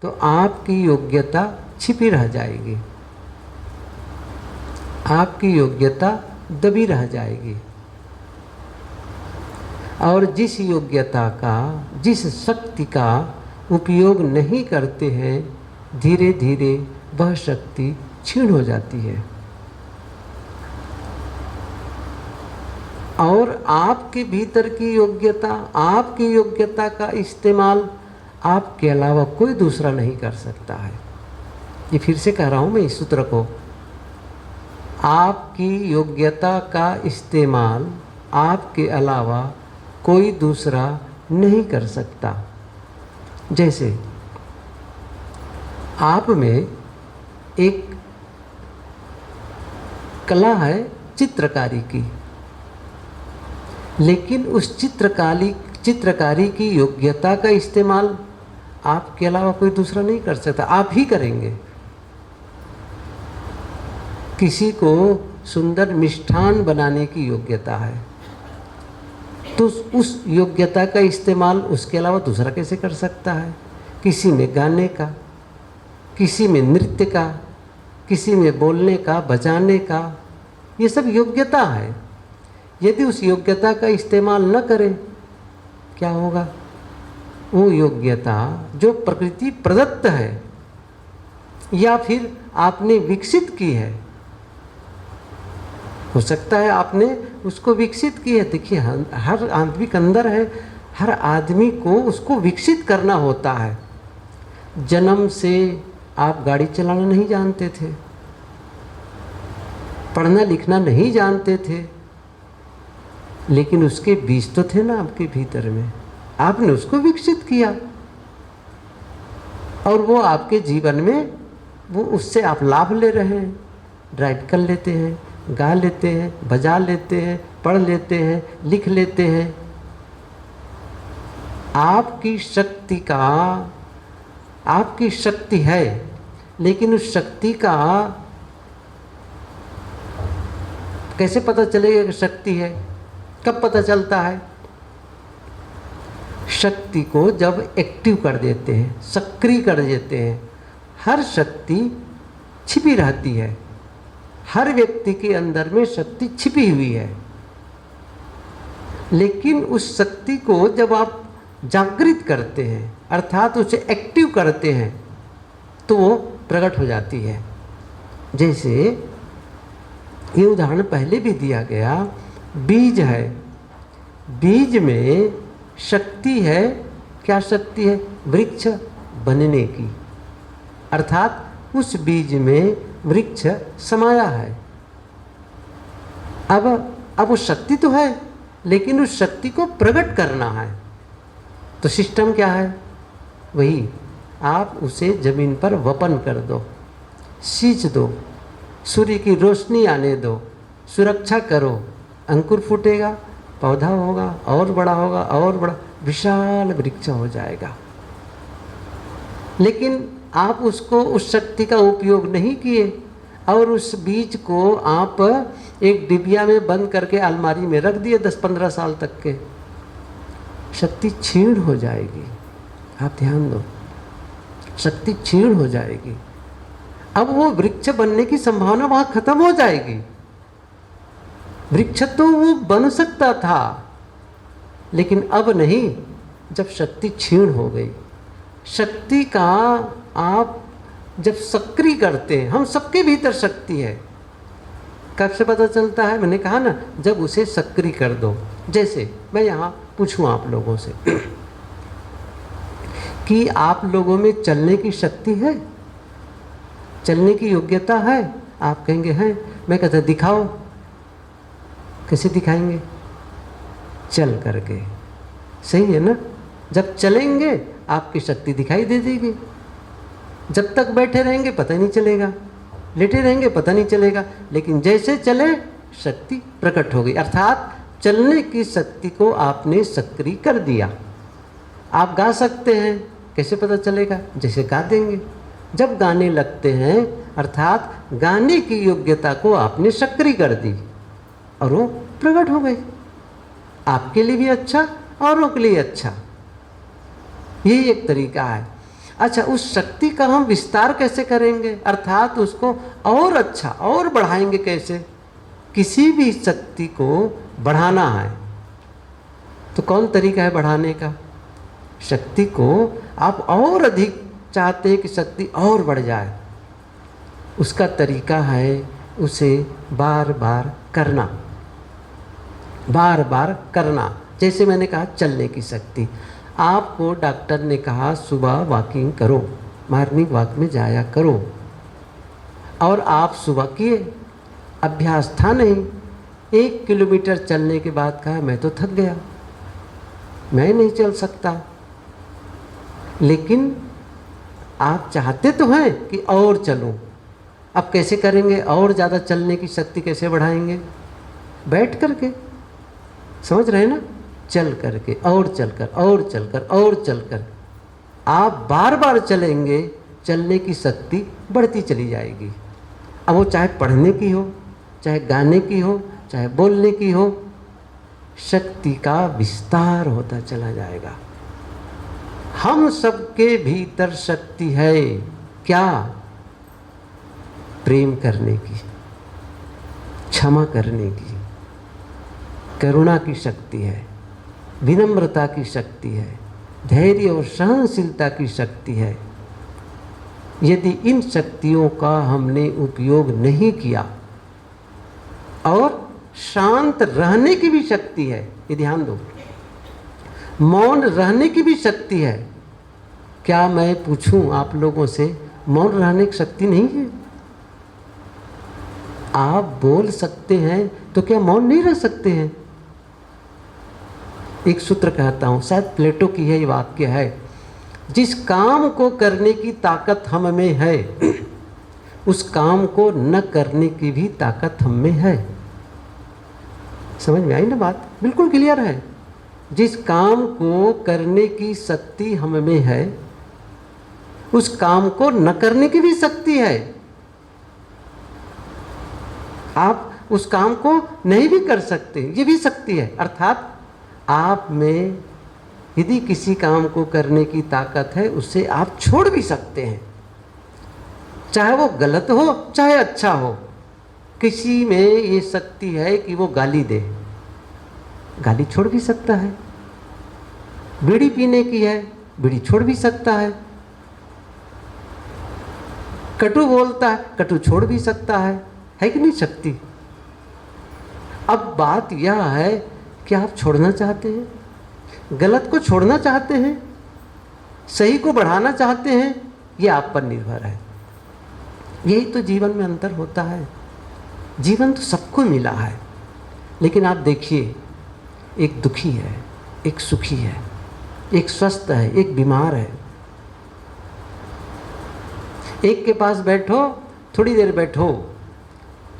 तो आपकी योग्यता छिपी रह जाएगी, आपकी योग्यता दबी रह जाएगी। और जिस योग्यता का, जिस शक्ति का उपयोग नहीं करते हैं, धीरे धीरे वह शक्ति क्षीण हो जाती है। और आपके भीतर की योग्यता, आपकी योग्यता का इस्तेमाल आपके अलावा कोई दूसरा नहीं कर सकता है। ये फिर से कह रहा हूँ मैं इस सूत्र को, आपकी योग्यता का इस्तेमाल आपके अलावा कोई दूसरा नहीं कर सकता। जैसे आप में एक कला है चित्रकारी की, लेकिन उस चित्रकारी की योग्यता का इस्तेमाल आपके अलावा कोई दूसरा नहीं कर सकता, आप ही करेंगे। किसी को सुंदर मिष्ठान बनाने की योग्यता है, तो उस योग्यता का इस्तेमाल उसके अलावा दूसरा कैसे कर सकता है? किसी में गाने का, किसी में नृत्य का, किसी में बोलने का, बजाने का, ये सब योग्यता है। यदि उस योग्यता का इस्तेमाल न करें, क्या होगा? वो योग्यता जो प्रकृति प्रदत्त है या फिर आपने विकसित की है, हो सकता है आपने उसको विकसित की है। देखिए, हर आदमी के अंदर है, हर आदमी को उसको विकसित करना होता है। जन्म से आप गाड़ी चलाना नहीं जानते थे, पढ़ना लिखना नहीं जानते थे, लेकिन उसके बीज तो थे ना आपके भीतर में, आपने उसको विकसित किया और वो आपके जीवन में, वो उससे आप लाभ ले रहे हैं। ड्राइव कर लेते हैं, गा लेते हैं, बजा लेते हैं, पढ़ लेते हैं, लिख लेते हैं। आपकी शक्ति का, आपकी शक्ति है, लेकिन उस शक्ति का कैसे पता चलेगा कि शक्ति है? कब पता चलता है? शक्ति को जब एक्टिव कर देते हैं, सक्रिय कर देते हैं। हर शक्ति छिपी रहती है, हर व्यक्ति के अंदर में शक्ति छिपी हुई है, लेकिन उस शक्ति को जब आप जागृत करते हैं, अर्थात उसे एक्टिव करते हैं, तो वो प्रकट हो जाती है। जैसे ये उदाहरण पहले भी दिया गया, बीज है, बीज में शक्ति है। क्या शक्ति है? वृक्ष बनने की, अर्थात उस बीज में वृक्ष समाया है। अब वो शक्ति तो है, लेकिन उस शक्ति को प्रकट करना है। तो सिस्टम क्या है? वही, आप उसे जमीन पर वपन कर दो, सींच दो, सूर्य की रोशनी आने दो, सुरक्षा करो, अंकुर फूटेगा, पौधा होगा, और बड़ा होगा, और बड़ा विशाल वृक्ष हो जाएगा। लेकिन आप उसको, उस शक्ति का उपयोग नहीं किए और उस बीज को आप एक डिबिया में बंद करके अलमारी में रख दिए 10-15 साल तक के, शक्ति क्षीण हो जाएगी। आप ध्यान दो, शक्ति क्षीण हो जाएगी। अब वो वृक्ष बनने की संभावना वहां खत्म हो जाएगी। वृक्ष तो वो बन सकता था, लेकिन अब नहीं, जब शक्ति क्षीण हो गई। शक्ति का आप जब सक्रिय करते हैं, हम सबके भीतर शक्ति है। कब से पता चलता है? मैंने कहा ना, जब उसे सक्रिय कर दो। जैसे मैं यहाँ पूछूं आप लोगों से कि आप लोगों में चलने की शक्ति है, चलने की योग्यता है? आप कहेंगे है। मैं कहता दिखाओ। कैसे दिखाएंगे? चल करके। सही है ना? जब चलेंगे आपकी शक्ति दिखाई दे देगी। जब तक बैठे रहेंगे पता नहीं चलेगा, लेटे रहेंगे पता नहीं चलेगा, लेकिन जैसे चले शक्ति प्रकट हो गई। अर्थात चलने की शक्ति को आपने सक्रिय कर दिया। आप गा सकते हैं, कैसे पता चलेगा? जैसे गा देंगे। जब गाने लगते हैं, अर्थात गाने की योग्यता को आपने सक्रिय कर दी और वो प्रकट हो गई। आपके लिए भी अच्छा, औरों के लिए अच्छा। यही एक तरीका है। अच्छा, उस शक्ति का हम विस्तार कैसे करेंगे, अर्थात उसको और अच्छा और बढ़ाएंगे कैसे? किसी भी शक्ति को बढ़ाना है तो कौन तरीका है बढ़ाने का? शक्ति को आप और अधिक चाहते हैं कि शक्ति और बढ़ जाए, उसका तरीका है उसे बार बार करना, बार बार करना। जैसे मैंने कहा चलने की शक्ति, आपको डॉक्टर ने कहा सुबह वॉकिंग करो, मॉर्निंग वॉक में जाया करो, और आप सुबह किए, अभ्यास था नहीं, 1 किलोमीटर चलने के बाद कहा मैं तो थक गया, मैं नहीं चल सकता। लेकिन आप चाहते तो हैं कि और चलूं। अब कैसे करेंगे? और ज़्यादा चलने की शक्ति कैसे बढ़ाएंगे? बैठ करके, समझ रहे हैं ना? चल करके, और चलकर, और चलकर, और चलकर आप बार बार चलेंगे, चलने की शक्ति बढ़ती चली जाएगी। अब वो चाहे पढ़ने की हो, चाहे गाने की हो, चाहे बोलने की हो, शक्ति का विस्तार होता चला जाएगा। हम सबके भीतर शक्ति है क्या? प्रेम करने की, क्षमा करने की, करुणा की शक्ति है, विनम्रता की शक्ति है, धैर्य और सहनशीलता की शक्ति है। यदि इन शक्तियों का हमने उपयोग नहीं किया, और शांत रहने की भी शक्ति है, ये ध्यान दो, मौन रहने की भी शक्ति है। क्या मैं पूछूं आप लोगों से, मौन रहने की शक्ति नहीं है? आप बोल सकते हैं तो क्या मौन नहीं रह सकते हैं? एक सूत्र कहता हूं, शायद प्लेटो की है ये वाक्य है, जिस काम को करने की ताकत हम में है उस काम को न करने की भी ताकत हम में है। समझ में आई ना बात? बिल्कुल क्लियर है। जिस काम को करने की शक्ति हम में है उस काम को न करने की भी शक्ति है। आप उस काम को नहीं भी कर सकते, ये भी शक्ति है। अर्थात आप में यदि किसी काम को करने की ताकत है, उससे आप छोड़ भी सकते हैं, चाहे वो गलत हो चाहे अच्छा हो। किसी में ये शक्ति है कि वो गाली दे, गाली छोड़ भी सकता है। बीड़ी पीने की है, बीड़ी छोड़ भी सकता है। कटु बोलता है, कटु छोड़ भी सकता है कि नहीं शक्ति? अब बात यह है कि आप छोड़ना चाहते हैं, गलत को छोड़ना चाहते हैं, सही को बढ़ाना चाहते हैं, ये आप पर निर्भर है। यही तो जीवन में अंतर होता है। जीवन तो सबको मिला है, लेकिन आप देखिए, एक दुखी है, एक सुखी है, एक स्वस्थ है, एक बीमार है। एक के पास बैठो, थोड़ी देर बैठो,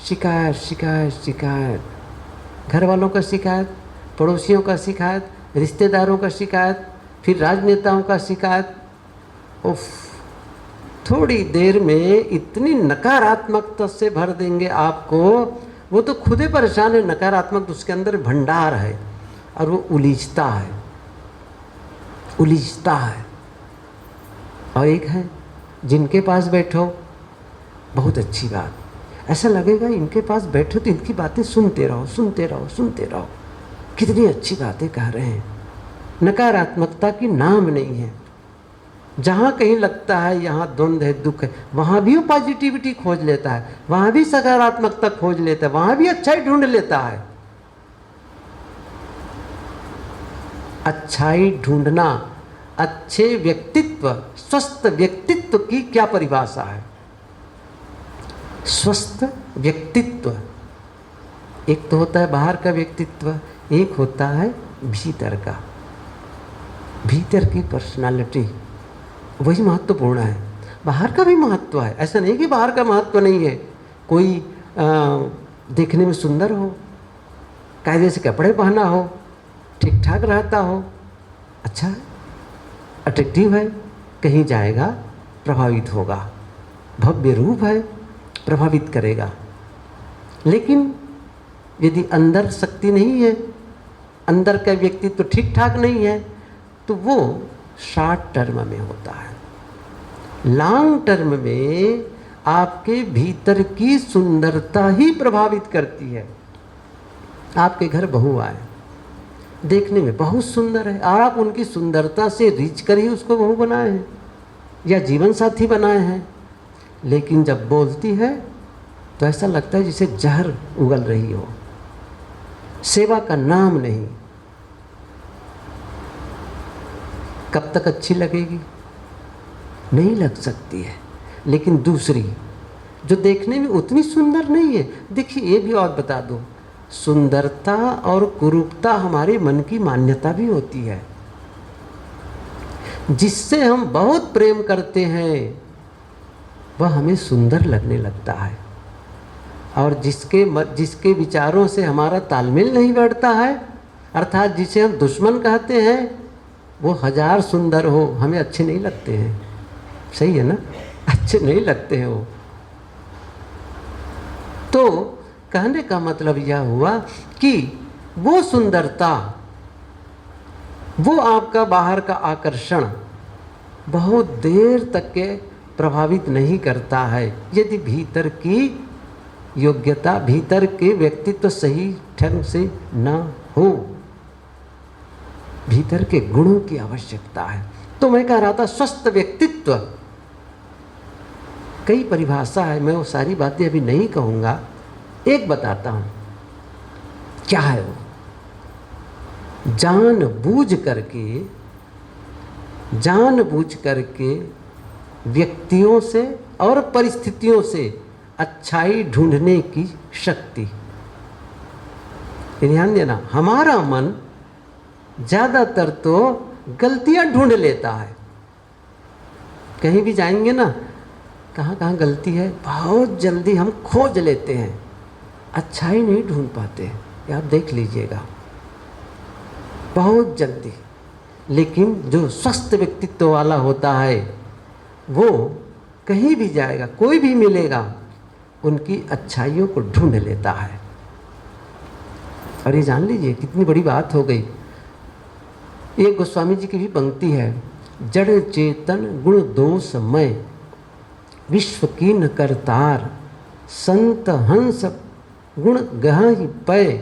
शिकायत शिकायत शिकायत, घर वालों का शिकायत, पड़ोसियों का शिकायत, रिश्तेदारों का शिकायत, फिर राजनेताओं का शिकायत। उफ, थोड़ी देर में इतनी नकारात्मकता से भर देंगे आपको, वो तो खुद ही परेशान है। नकारात्मक उसके अंदर भंडार है और वो उलीझता है, उलीझता है। और एक है जिनके पास बैठो, बहुत अच्छी बात, ऐसा लगेगा इनके पास बैठो तो इनकी बातें सुनते रहो, सुनते रहो, सुनते रहो, कितनी अच्छी बातें कह रहे हैं। नकारात्मकता की नाम नहीं है। जहाँ कहीं लगता है यहाँ द्वंद है, दुख है, वहाँ भी वो पॉजिटिविटी खोज लेता है, वहाँ भी सकारात्मकता खोज लेता है, वहाँ भी अच्छाई ढूंढ लेता है। अच्छाई ढूंढना, अच्छे व्यक्तित्व, स्वस्थ व्यक्तित्व की क्या परिभाषा है? स्वस्थ व्यक्तित्व एक तो होता है बाहर का व्यक्तित्व, एक होता है भीतर का, भीतर की पर्सनालिटी, वही महत्वपूर्ण है। बाहर का भी महत्व है, ऐसा नहीं कि बाहर का महत्व नहीं है। कोई देखने में सुंदर हो, कायदे से कपड़े पहना हो, ठीक ठाक रहता हो, अच्छा है, अट्रैक्टिव है, कहीं जाएगा प्रभावित होगा, भव्य रूप है, प्रभावित करेगा। लेकिन यदि अंदर शक्ति नहीं है, अंदर का व्यक्तित्व तो ठीक ठाक नहीं है, तो वो शॉर्ट टर्म में होता है, लॉन्ग टर्म में आपके भीतर की सुंदरता ही प्रभावित करती है। आपके घर बहू आए, देखने में बहुत सुंदर है, और आप उनकी सुंदरता से रिझ कर ही उसको बहू बनाए हैं या जीवन साथी बनाए हैं, लेकिन जब बोलती है तो ऐसा लगता है जैसे जहर उगल रही हो, सेवा का नाम नहीं। कब तक अच्छी लगेगी? नहीं लग सकती है। लेकिन दूसरी जो देखने में उतनी सुंदर नहीं है, देखिए ये भी और बता दो, सुंदरता और कुरूपता हमारे मन की मान्यता भी होती है। जिससे हम बहुत प्रेम करते हैं वह हमें सुंदर लगने लगता है, और जिसके विचारों से हमारा तालमेल नहीं बैठता है, अर्थात जिसे हम दुश्मन कहते हैं, वो हजार सुंदर हो हमें अच्छे नहीं लगते हैं। सही है ना? अच्छे नहीं लगते हैं वो। तो कहने का मतलब यह हुआ कि वो सुंदरता, वो आपका बाहर का आकर्षण बहुत देर तक के प्रभावित नहीं करता है, यदि भीतर की योग्यता, भीतर के व्यक्तित्व सही ढंग से न हो। भीतर के गुणों की आवश्यकता है। तो मैं कह रहा था स्वस्थ व्यक्तित्व, कई परिभाषा है, मैं वो सारी बातें अभी नहीं कहूँगा, एक बताता हूँ क्या है वो। जानबूझ करके व्यक्तियों से और परिस्थितियों से अच्छाई ढूंढने की शक्ति। ध्यान देना, हमारा मन ज़्यादातर तो गलतियां ढूंढ लेता है। कहीं भी जाएंगे ना, कहाँ कहाँ गलती है, बहुत जल्दी हम खोज लेते हैं, अच्छाई नहीं ढूंढ पाते। ये आप देख लीजिएगा, बहुत जल्दी। लेकिन जो स्वस्थ व्यक्तित्व वाला होता है वो कहीं भी जाएगा, कोई भी मिलेगा, उनकी अच्छाइयों को ढूंढ लेता है। और ये जान लीजिए कितनी बड़ी बात हो गई। एक गोस्वामी जी की भी पंक्ति है, जड़ चेतन गुण दोषमय विश्व कीन करतार, संत हंस गुण गहहि पय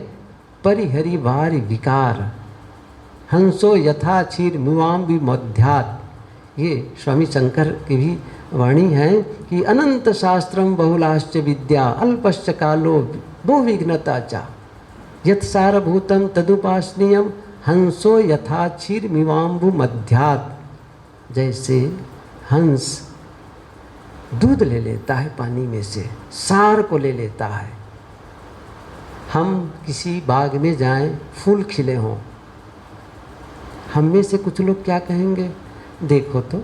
परिहरि वारि विकार, हंसो यथा क्षीर मुआम विमध्यात्। ये स्वामी शंकर की भी वाणी है कि अनंत शास्त्रम बहुलाश्च विद्या अल्पश्च कालो बहु विघ्नता चा, यत् सारभूतम तदुपासनीयम हंसो यथा क्षीर मिवाम्बु मध्यात्। जैसे हंस दूध ले लेता है पानी में से, सार को ले लेता है। हम किसी बाग में जाएं, फूल खिले हों, हम में से कुछ लोग क्या कहेंगे, देखो तो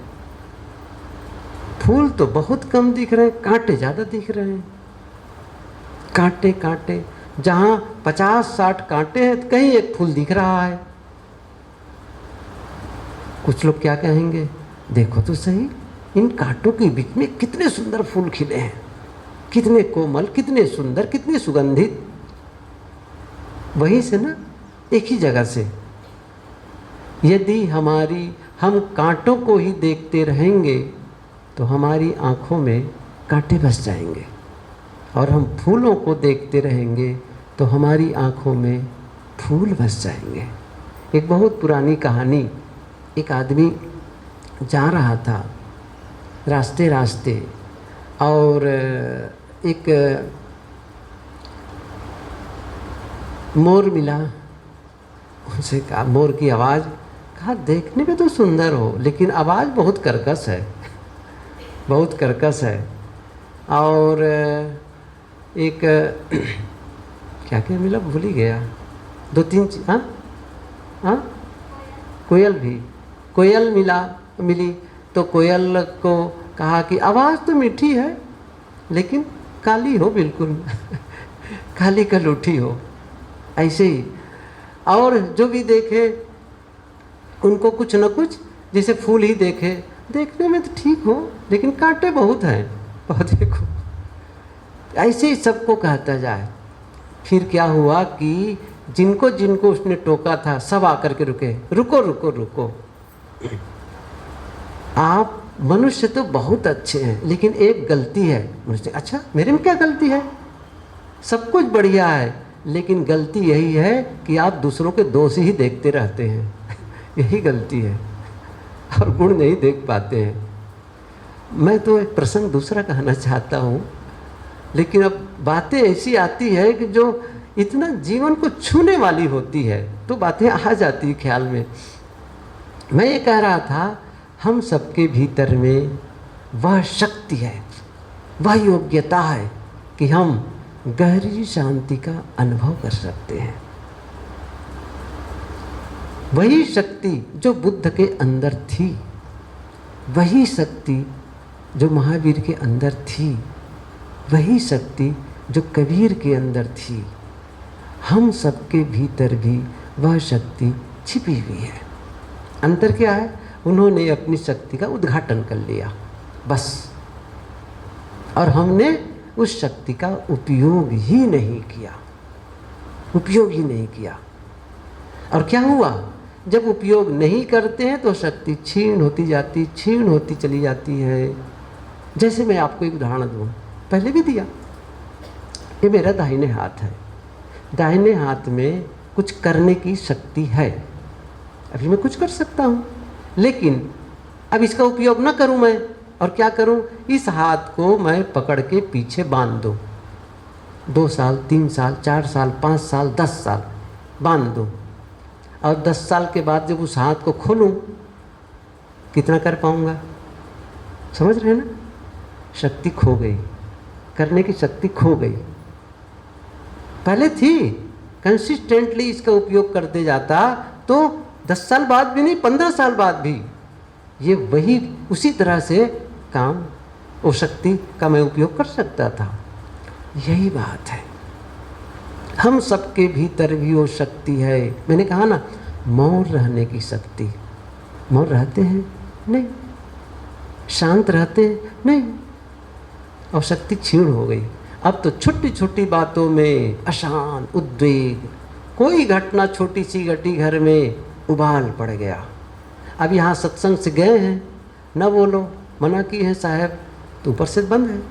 फूल तो बहुत कम दिख रहे हैं, कांटे ज़्यादा दिख रहे हैं। कांटे कांटे, जहाँ 50-60 कांटे हैं कहीं एक फूल दिख रहा है। कुछ लोग क्या कहेंगे, देखो तो सही, इन कांटों के बीच में कितने सुंदर फूल खिले हैं, कितने कोमल, कितने सुंदर, कितने सुगंधित। वहीं से ना, एक ही जगह से। यदि हम कांटों को ही देखते रहेंगे तो हमारी आँखों में कांटे बस जाएंगे, और हम फूलों को देखते रहेंगे तो हमारी आँखों में फूल बस जाएंगे। एक बहुत पुरानी कहानी, एक आदमी जा रहा था रास्ते रास्ते, और एक मोर मिला। उनसे कहा, मोर की आवाज़, कहा देखने में तो सुंदर हो लेकिन आवाज़ बहुत कर्कश है, बहुत कर्कश है। और एक क्या क्या मिला भूल ही गया, 2-3 चीज। हाँ, कोयल मिली। तो कोयल को कहा कि आवाज़ तो मीठी है लेकिन काली हो, बिल्कुल काली कलूठी हो। ऐसे ही और जो भी देखे उनको कुछ न कुछ, जैसे फूल ही देखे, देखने में तो ठीक हो लेकिन कांटे बहुत हैं, बहुत देखो। ऐसे ही सबको कहता जाए। फिर क्या हुआ कि जिनको जिनको उसने टोका था सब आकर के रुके, रुको रुको रुको, आप मनुष्य तो बहुत अच्छे हैं, लेकिन एक गलती है। मनुष्य, अच्छा मेरे में क्या गलती है? सब कुछ बढ़िया है, लेकिन गलती यही है कि आप दूसरों के दोष ही देखते रहते हैं। यही गलती है, और गुण नहीं देख पाते हैं। मैं तो एक प्रसंग दूसरा कहना चाहता हूँ, लेकिन अब बातें ऐसी आती है कि जो इतना जीवन को छूने वाली होती है, तो बातें आ जाती है ख्याल में। मैं ये कह रहा था, हम सबके भीतर में वह शक्ति है, वह योग्यता है कि हम गहरी शांति का अनुभव कर सकते हैं। वही शक्ति जो बुद्ध के अंदर थी, वही शक्ति जो महावीर के अंदर थी, वही शक्ति जो कबीर के अंदर थी, हम सबके भीतर भी वह शक्ति छिपी हुई है। अंतर क्या है? उन्होंने अपनी शक्ति का उद्घाटन कर लिया बस, और हमने उस शक्ति का उपयोग ही नहीं किया, उपयोग ही नहीं किया। और क्या हुआ? जब उपयोग नहीं करते हैं तो शक्ति क्षीण होती जाती, क्षीण होती चली जाती है। जैसे मैं आपको एक उदाहरण दूँ, पहले भी दिया। ये मेरा दाहिने हाथ है, दाहिने हाथ में कुछ करने की शक्ति है, अभी मैं कुछ कर सकता हूँ, लेकिन अब इसका उपयोग ना करूँ मैं, और क्या करूँ? इस हाथ को मैं पकड़ के पीछे बांध दूँ, 2 साल 3 साल 4 साल 5 साल 10 साल बांध दूँ, और 10 साल के बाद जब उस हाथ को खोलूँ, कितना कर पाऊँगा? समझ रहे हैं ना? शक्ति खो गई, करने की शक्ति खो गई। पहले थी, कंसिस्टेंटली इसका उपयोग करते जाता तो 10 साल बाद भी नहीं, 15 साल बाद भी ये वही उसी तरह से काम, वो शक्ति का मैं उपयोग कर सकता था। यही बात है, हम सबके भीतर भी वो शक्ति है। मैंने कहा ना, मौन रहने की शक्ति। मौन रहते हैं? नहीं। शांत रहते हैं? नहीं। और शक्ति क्षीण हो गई। अब तो छोटी छोटी बातों में अशांत, उद्वेग, कोई घटना छोटी सी घटी घर में, उबाल पड़ गया। अब यहाँ सत्संग से गए हैं, न बोलो, मना की है साहब, तो ऊपर से बंद है,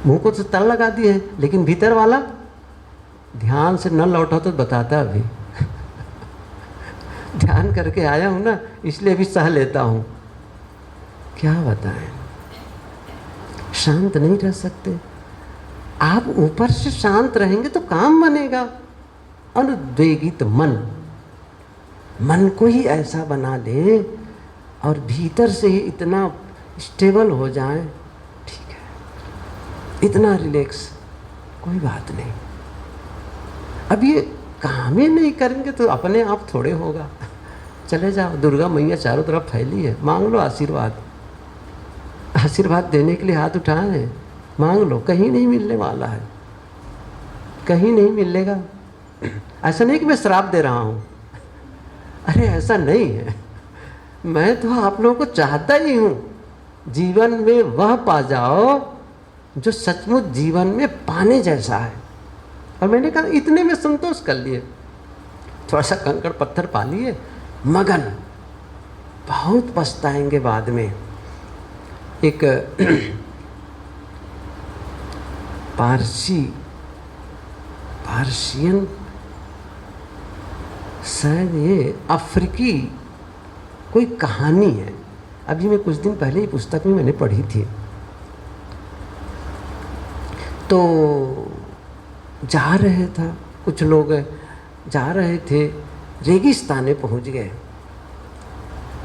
मुंह को तो ताला लगा दिए हैं, लेकिन भीतर वाला ध्यान से न लौटा तो बताता अभी। ध्यान करके आया हूँ ना, इसलिए भी सह लेता हूँ। क्या बताएं, शांत नहीं रह सकते। आप ऊपर से शांत रहेंगे तो काम बनेगा। अनुद्वेगित मन को ही ऐसा बना ले, और भीतर से ही इतना स्टेबल हो जाए, ठीक है, इतना रिलैक्स, कोई बात नहीं। अब ये काम ही नहीं करेंगे तो अपने आप थोड़े होगा। चले जाओ, दुर्गा मैया चारों तरफ फैली है, मांग लो आशीर्वाद। आशीर्वाद देने के लिए हाथ उठाए हैं, मांग लो, कहीं नहीं मिलने वाला है, कहीं नहीं मिलेगा। ऐसा नहीं कि मैं श्राप दे रहा हूँ, अरे ऐसा नहीं है। मैं तो आप लोगों को चाहता ही हूँ जीवन में वह पा जाओ जो सचमुच जीवन में पाने जैसा है। और मैंने कहा इतने में संतोष कर लिए, थोड़ा सा कंकड़ पत्थर पा लिए, मगन, बहुत पछताएंगे बाद में। एक पारसियन, शायद ये अफ्रीकी कोई कहानी है, अभी मैं कुछ दिन पहले ही पुस्तक में मैंने पढ़ी थी। तो जा रहे था, कुछ लोग जा रहे थे, रेगिस्तान में पहुंच गए,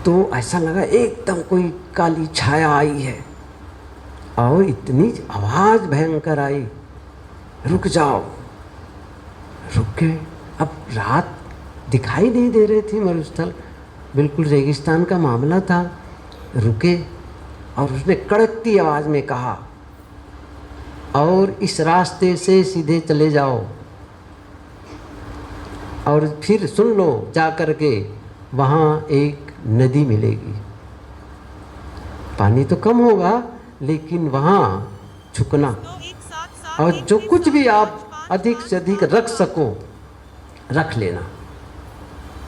तो ऐसा लगा एकदम कोई काली छाया आई है, और इतनी आवाज़ भयंकर आई, रुक जाओ। रुक गए। अब रात दिखाई नहीं दे रही थी, मरुस्थल बिल्कुल रेगिस्तान का मामला था। रुके, और उसने कड़कती आवाज़ में कहा, और इस रास्ते से सीधे चले जाओ, और फिर सुन लो जा कर के, वहाँ एक नदी मिलेगी, पानी तो कम होगा लेकिन वहाँ झुकना, और जो कुछ भी आप अधिक से अधिक रख सको रख लेना,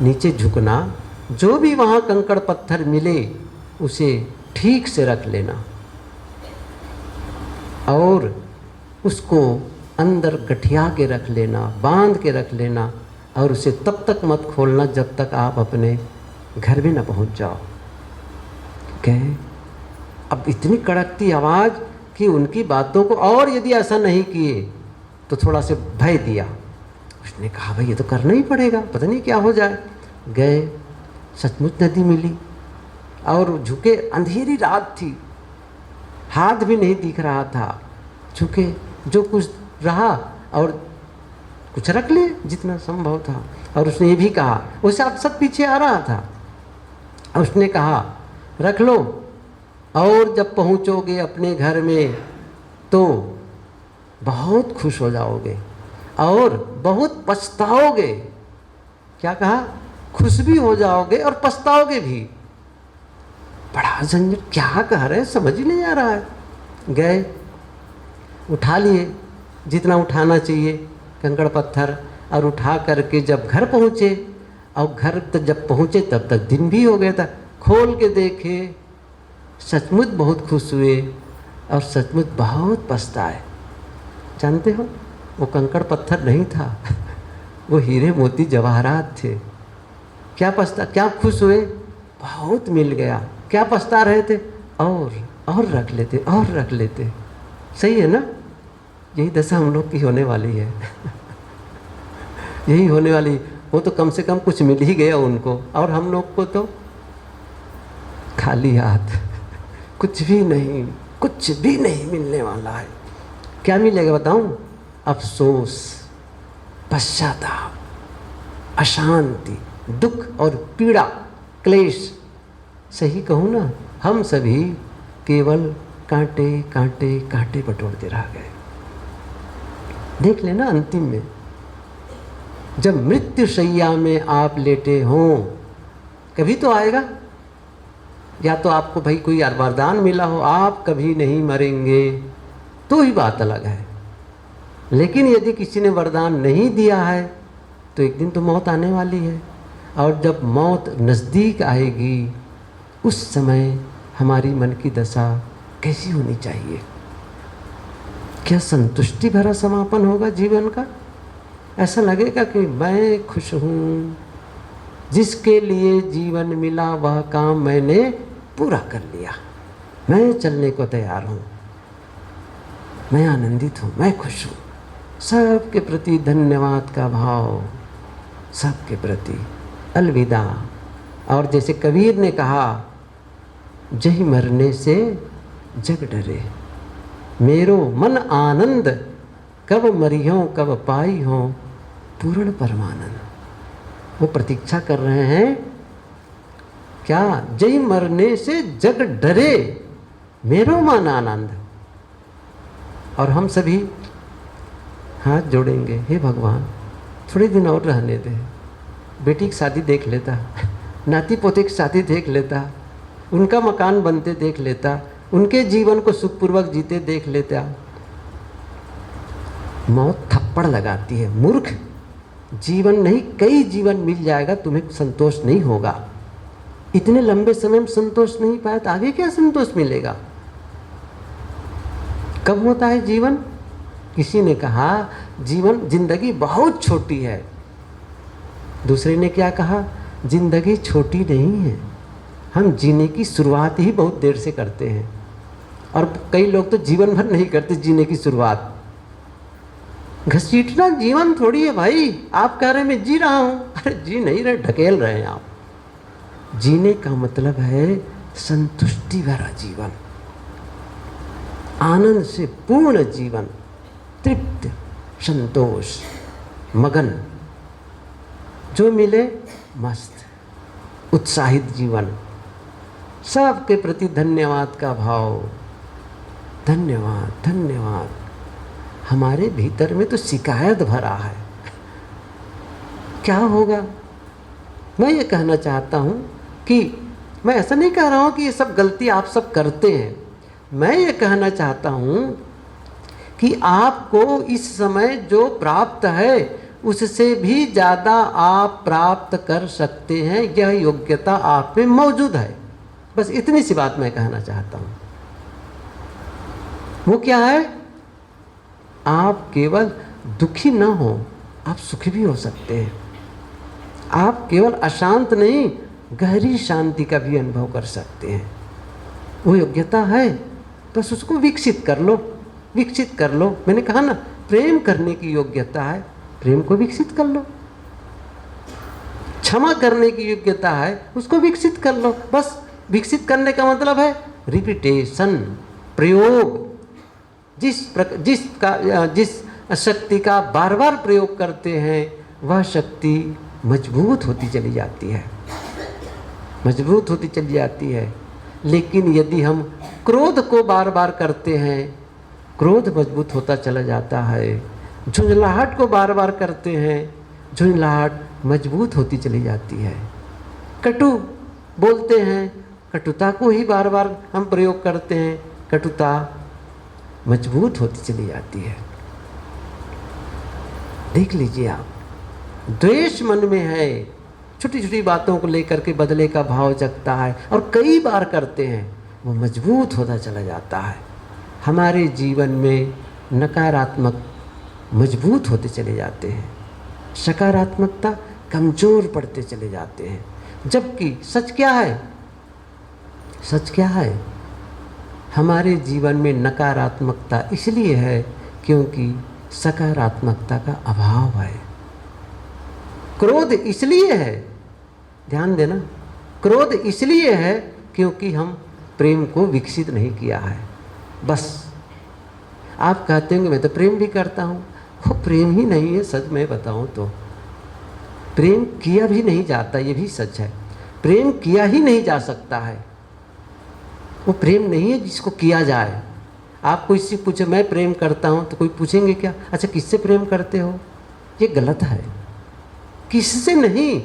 नीचे झुकना, जो भी वहाँ कंकड़ पत्थर मिले उसे ठीक से रख लेना और उसको अंदर गठिया के रख लेना, बांध के रख लेना और उसे तब तक मत खोलना जब तक आप अपने घर में न पहुंच जाओ। कहे अब इतनी कड़कती आवाज़ कि उनकी बातों को, और यदि ऐसा नहीं किए तो थोड़ा से भय दिया। उसने कहा भाई ये तो करना ही पड़ेगा, पता नहीं क्या हो जाए। गए, सचमुच नदी मिली और झुके, अंधेरी रात थी, हाथ भी नहीं दिख रहा था, झुके जो कुछ रहा और कुछ रख ले जितना संभव था। और उसने ये भी कहा, वो सब पीछे आ रहा था, और उसने कहा रख लो और जब पहुंचोगे अपने घर में तो बहुत खुश हो जाओगे और बहुत पछताओगे। क्या कहा? खुश भी हो जाओगे और पछताओगे भी। बड़ा झंझट, क्या कह रहे हैं समझ ही नहीं आ रहा है। गए, उठा लिए जितना उठाना चाहिए कंकड़ पत्थर, और उठा करके जब घर पहुँचे, और घर तक जब पहुँचे तब तक दिन भी हो गया था। खोल के देखे, सचमुच बहुत खुश हुए और सचमुच बहुत पछताए। जानते हो वो कंकड़ पत्थर नहीं था, वो हीरे मोती जवाहरात थे। क्या खुश हुए? बहुत मिल गया। क्या पछता रहे थे? और रख लेते, और रख लेते। सही है ना? यही दशा हम लोग की होने वाली है। यही होने वाली। वो तो कम से कम कुछ मिल ही गया उनको, और हम लोग को तो खाली हाथ, कुछ भी नहीं मिलने वाला है। क्या मिलेगा बताऊं? अफसोस, पश्चाताप, अशांति, दुख और पीड़ा, क्लेश। सही कहूँ ना, हम सभी केवल कांटे कांटे कांटे बटोरते रह गए। देख लेना अंतिम में जब मृत्यु शैया में आप लेटे हों, कभी तो आएगा, या तो आपको भाई कोई वरदान मिला हो आप कभी नहीं मरेंगे तो ही बात अलग है। लेकिन यदि किसी ने वरदान नहीं दिया है तो एक दिन तो मौत आने वाली है, और जब मौत नज़दीक आएगी उस समय हमारी मन की दशा कैसी होनी चाहिए? क्या संतुष्टि भरा समापन होगा जीवन का? ऐसा लगेगा कि मैं खुश हूँ, जिसके लिए जीवन मिला वह काम मैंने पूरा कर लिया, मैं चलने को तैयार हूँ, मैं आनंदित हूँ, मैं खुश हूँ। सबके प्रति धन्यवाद का भाव, सबके प्रति अलविदा। और जैसे कबीर ने कहा, जही मरने से जग डरे, मेरो मन आनंद, कब मरियों कब पाई हो पूर्ण परमानंद। वो प्रतीक्षा कर रहे हैं क्या? जय मरने से जग डरे, मेरो मन आनंद। और हम सभी हाथ जोड़ेंगे, हे भगवान थोड़े दिन और रहने दे, बेटी की शादी देख लेता, नाती पोते की शादी देख लेता, उनका मकान बनते देख लेता, उनके जीवन को सुखपूर्वक जीते देख लेता। मौत थप्पड़ लगाती है, मूर्ख। जीवन नहीं, कई जीवन मिल जाएगा, तुम्हें संतोष नहीं होगा। इतने लंबे समय में संतोष नहीं पाया तो आगे क्या संतोष मिलेगा? कब होता है जीवन? किसी ने कहा जिंदगी बहुत छोटी है, दूसरे ने क्या कहा? जिंदगी छोटी नहीं है, हम जीने की शुरुआत ही बहुत देर से करते हैं। और कई लोग तो जीवन भर नहीं करते जीने की शुरुआत। घसीटना जीवन थोड़ी है भाई। आप कह रहे मैं जी रहा हूं, अरे जी नहीं रहे, ढकेल रहे हैं आप। जीने का मतलब है संतुष्टि भरा जीवन, आनंद से पूर्ण जीवन, तृप्त, संतोष, मगन, जो मिले मस्त, उत्साहित जीवन, सबके प्रति धन्यवाद का भाव। धन्यवाद धन्यवाद। हमारे भीतर में तो शिकायत भरा है। क्या होगा? मैं ये कहना चाहता हूँ कि मैं ऐसा नहीं कह रहा हूँ कि ये सब गलती आप सब करते हैं। मैं ये कहना चाहता हूँ कि आपको इस समय जो प्राप्त है उससे भी ज़्यादा आप प्राप्त कर सकते हैं। यह योग्यता आप में मौजूद है। बस इतनी सी बात मैं कहना चाहता हूं। वो क्या है? आप केवल दुखी ना हो, आप सुखी भी हो सकते हैं। आप केवल अशांत नहीं, गहरी शांति का भी अनुभव कर सकते हैं। वो योग्यता है, बस उसको विकसित कर लो, विकसित कर लो। मैंने कहा ना, प्रेम करने की योग्यता है, प्रेम को विकसित कर लो। क्षमा करने की योग्यता है, उसको विकसित कर लो। बस विकसित करने का मतलब है रिपीटेशन, प्रयोग। जिस शक्ति का बार बार प्रयोग करते हैं, वह शक्ति मजबूत होती चली जाती है, मजबूत होती चली जाती है। लेकिन यदि हम क्रोध को बार बार करते हैं, क्रोध मजबूत होता चला जाता है। झुंझलाहट को बार बार करते हैं, झुंझलाहट मजबूत होती चली जाती है। कटु बोलते हैं, कटुता को ही बार बार हम प्रयोग करते हैं, कटुता मजबूत होती चली जाती है। देख लीजिए आप, द्वेष मन में है, छोटी छोटी बातों को लेकर के बदले का भाव जगता है और कई बार करते हैं, वो मजबूत होता चला जाता है। हमारे जीवन में नकारात्मक मजबूत होते चले जाते हैं, सकारात्मकता कमज़ोर पड़ते चले जाते हैं। जबकि सच क्या है? सच क्या है? हमारे जीवन में नकारात्मकता इसलिए है क्योंकि सकारात्मकता का अभाव है। क्रोध इसलिए है, ध्यान देना, क्रोध इसलिए है क्योंकि हम प्रेम को विकसित नहीं किया है। बस आप कहते होंगे मैं तो प्रेम भी करता हूँ, वो प्रेम ही नहीं है। सच में बताऊँ तो प्रेम किया भी नहीं जाता, ये भी सच है। प्रेम किया ही नहीं जा सकता है, वो प्रेम नहीं है जिसको किया जाए। आप कोई से पूछे मैं प्रेम करता हूँ तो कोई पूछेंगे क्या, अच्छा किससे प्रेम करते हो? ये गलत है। किससे नहीं,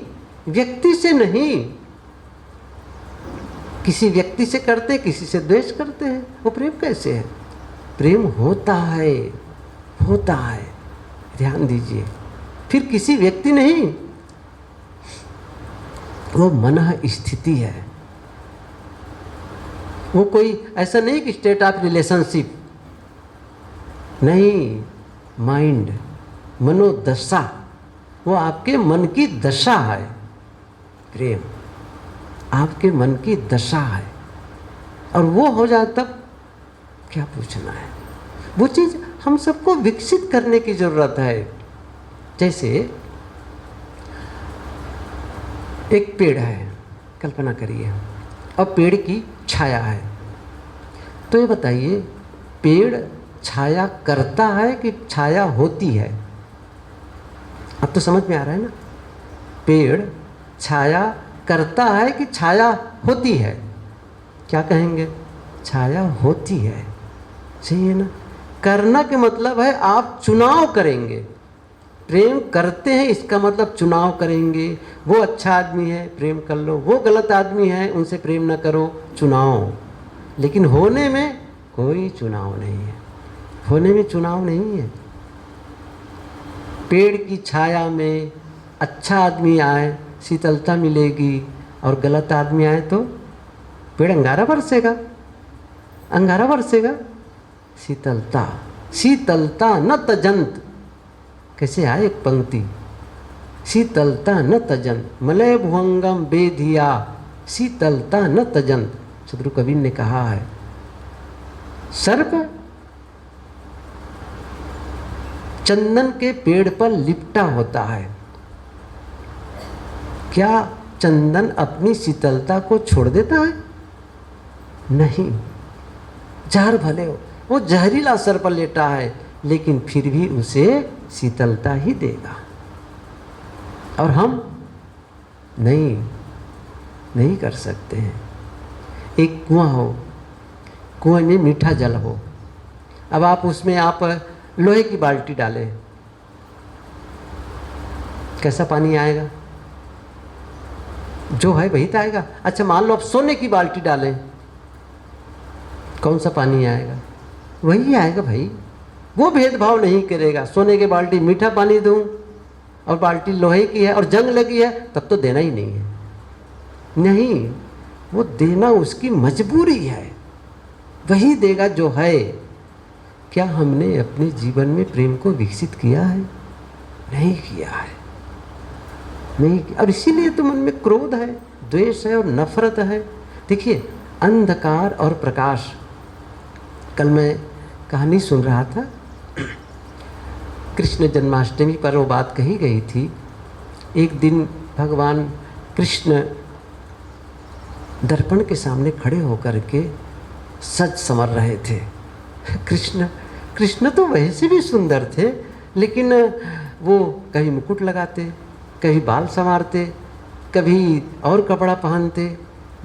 व्यक्ति से नहीं। किसी व्यक्ति से करते, किसी से द्वेष करते हैं, वो प्रेम कैसे है? प्रेम होता है, होता है, ध्यान दीजिए। फिर किसी व्यक्ति नहीं, वो मन स्थिति है। वो कोई ऐसा नहीं कि स्टेट ऑफ रिलेशनशिप नहीं, माइंड, मनोदशा, वो आपके मन की दशा है। प्रेम आपके मन की दशा है, और वो हो जाए तब क्या पूछना है। वो चीज़ हम सबको विकसित करने की ज़रूरत है। जैसे एक पेड़ है, कल्पना करिए, और पेड़ की छाया है। तो ये बताइए, पेड़ छाया करता है कि छाया होती है? अब तो समझ में आ रहा है ना। पेड़ छाया करता है कि छाया होती है? क्या कहेंगे? छाया होती है। सही है ना। करना के मतलब है आप चुनाव करेंगे। प्रेम करते हैं इसका मतलब चुनाव करेंगे। वो अच्छा आदमी है, प्रेम कर लो। वो गलत आदमी है, उनसे प्रेम न करो, चुनाव। लेकिन होने में कोई चुनाव नहीं है, होने में चुनाव नहीं है। पेड़ की छाया में अच्छा आदमी आए, शीतलता मिलेगी, और गलत आदमी आए तो पेड़ अंगारा बरसेगा, अंगारा बरसेगा। शीतलता, शीतलता न तजंत, कैसे आए एक पंक्ति, शीतलता न तजंत, मलय भुवंगम बेधिया, शीतलता न तजंत। शत्रु कबीर ने कहा है, सर्प चंदन के पेड़ पर लिपटा होता है, क्या चंदन अपनी शीतलता को छोड़ देता है? नहीं। जहर भले हो, वो जहरीला सर पर लेटा है, लेकिन फिर भी उसे शीतलता ही देगा। और हम नहीं कर सकते हैं। एक कुआं हो, कुएं में मीठा जल हो, अब आप उसमें आप लोहे की बाल्टी डालें, कैसा पानी आएगा? जो है वही तो आएगा। अच्छा मान लो आप सोने की बाल्टी डालें, कौन सा पानी आएगा? वही आएगा भाई। वो भेदभाव नहीं करेगा। सोने की बाल्टी मीठा पानी दूं और बाल्टी लोहे की है और जंग लगी है, तब तो देना ही नहीं है। नहीं, वो देना उसकी मजबूरी है, वही देगा जो है। क्या हमने अपने जीवन में प्रेम को विकसित किया है? नहीं किया है, नहीं किया। और इसीलिए तो मन में क्रोध है, द्वेष है और नफरत है। देखिए, अंधकार और प्रकाश, कल मैं कहानी सुन रहा था, कृष्ण जन्माष्टमी पर वो बात कही गई थी। एक दिन भगवान कृष्ण दर्पण के सामने खड़े होकर के सज संवर रहे थे। कृष्ण तो वैसे भी सुंदर थे, लेकिन वो कहीं मुकुट लगाते, कहीं बाल संवारते, कभी और कपड़ा पहनते,